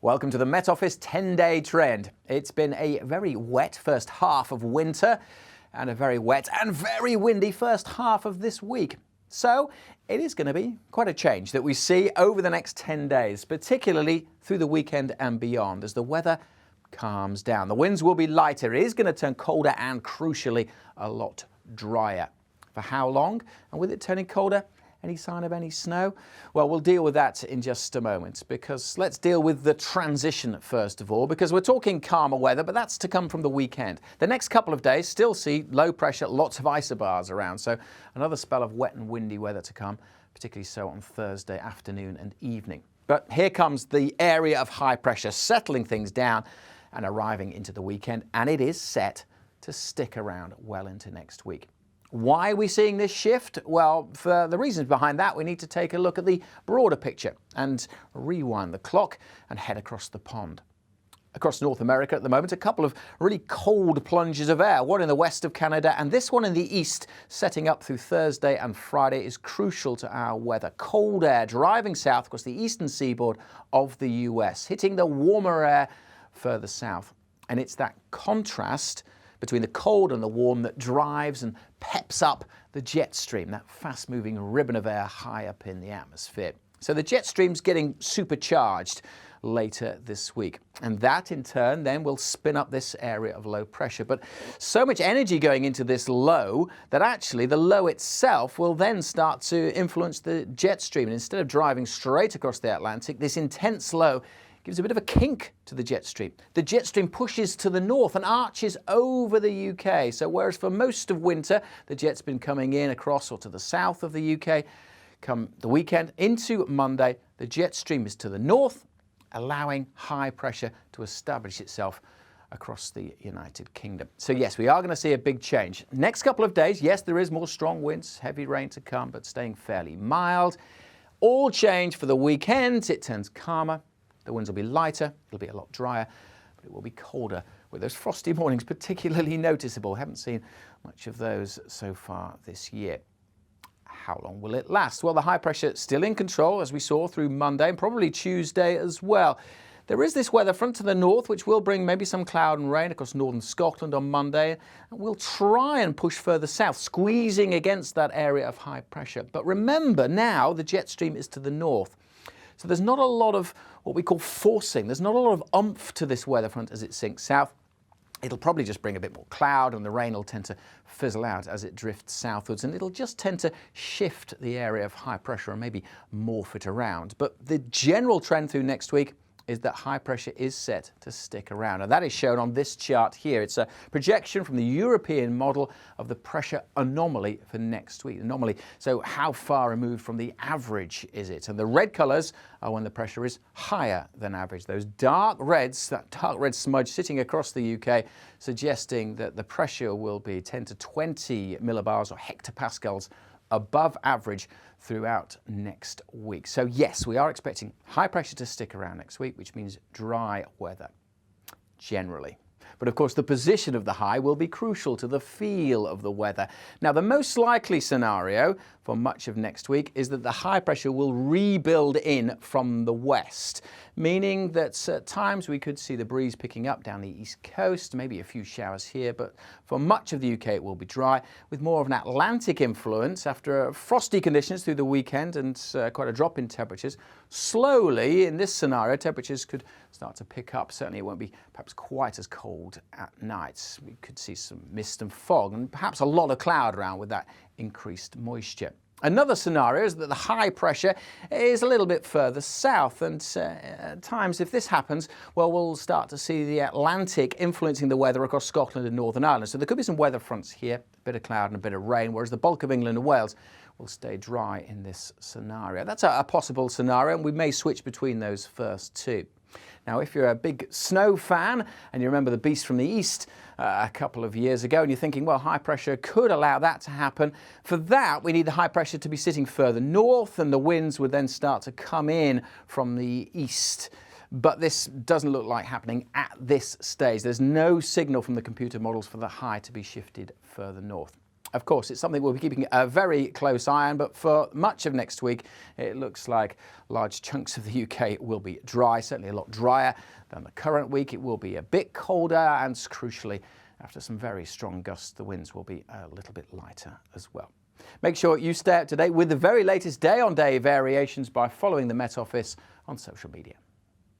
Welcome to the Met Office 10-day trend. It's been a very wet first half of winter and a very wet and very windy first half of this week. So it is going to be quite a change that we see over the next 10 days, particularly through the weekend and beyond as the weather calms down. The winds will be lighter. It is going to turn colder and, crucially, a lot drier. For how long? And with it turning colder, any sign of any snow? Well, we'll deal with that in just a moment, because let's deal with the transition first of all, because we're talking calmer weather, but that's to come from the weekend. The next couple of days still see low pressure, lots of isobars around, so another spell of wet and windy weather to come, particularly so on Thursday afternoon and evening. But here comes the area of high pressure, settling things down and arriving into the weekend, and it is set to stick around well into next week. Why are we seeing this shift? Well, for the reasons behind that, we need to take a look at the broader picture and rewind the clock and head across the pond. Across North America at the moment, a couple of really cold plunges of air, one in the west of Canada and this one in the east, setting up through Thursday and Friday, is crucial to our weather. Cold air driving south across the eastern seaboard of the US, hitting the warmer air further south. And it's that contrast between the cold and the warm that drives and peps up the jet stream, that fast-moving ribbon of air high up in the atmosphere. So the jet stream's getting supercharged later this week, and that in turn then will spin up this area of low pressure. But so much energy going into this low that actually the low itself will then start to influence the jet stream, and instead of driving straight across the Atlantic, this intense low gives a bit of a kink to the jet stream. The jet stream pushes to the north and arches over the UK. So whereas for most of winter, the jet's been coming in across or to the south of the UK, come the weekend into Monday, the jet stream is to the north, allowing high pressure to establish itself across the United Kingdom. So yes, we are going to see a big change. Next couple of days, yes, there is more strong winds, heavy rain to come, but staying fairly mild. All change for the weekend. It turns calmer. The winds will be lighter, it'll be a lot drier, but it will be colder, with those frosty mornings particularly noticeable. Haven't seen much of those so far this year. How long will it last? Well, the high pressure still in control, as we saw through Monday and probably Tuesday as well. There is this weather front to the north, which will bring maybe some cloud and rain across northern Scotland on Monday, and we'll try and push further south, squeezing against that area of high pressure. But remember, now the jet stream is to the north. So there's not a lot of what we call forcing. There's not a lot of oomph to this weather front as it sinks south. It'll probably just bring a bit more cloud, and the rain will tend to fizzle out as it drifts southwards, and it'll just tend to shift the area of high pressure and maybe morph it around. But the general trend through next week is that high pressure is set to stick around. And that is shown on this chart here. It's a projection from the European model of the pressure anomaly for next week. Anomaly, so how far removed from the average is it? And the red colours are when the pressure is higher than average. Those dark reds, that dark red smudge sitting across the UK, suggesting that the pressure will be 10 to 20 millibars or hectopascals above average throughout next week. So yes, we are expecting high pressure to stick around next week, which means dry weather generally. But of course, the position of the high will be crucial to the feel of the weather. Now, the most likely scenario for much of next week is that the high pressure will rebuild in from the west, meaning that at times we could see the breeze picking up down the east coast, maybe a few showers here, but for much of the UK it will be dry, with more of an Atlantic influence after frosty conditions through the weekend and quite a drop in temperatures. Slowly, in this scenario, temperatures could start to pick up. Certainly it won't be perhaps quite as cold at night. We could see some mist and fog and perhaps a lot of cloud around with that increased moisture. Another scenario is that the high pressure is a little bit further south, and at times if this happens, well, we'll start to see the Atlantic influencing the weather across Scotland and Northern Ireland. So there could be some weather fronts here, a bit of cloud and a bit of rain, whereas the bulk of England and Wales will stay dry in this scenario. That's a possible scenario, and we may switch between those first two. Now, if you're a big snow fan and you remember the Beast from the East a couple of years ago, and you're thinking, well, high pressure could allow that to happen, for that we need the high pressure to be sitting further north, and the winds would then start to come in from the east. But this doesn't look like happening at this stage. There's no signal from the computer models for the high to be shifted further north. Of course, it's something we'll be keeping a very close eye on, but for much of next week, it looks like large chunks of the UK will be dry, certainly a lot drier than the current week. It will be a bit colder, and crucially, after some very strong gusts, the winds will be a little bit lighter as well. Make sure you stay up to date with the very latest day-on-day variations by following the Met Office on social media.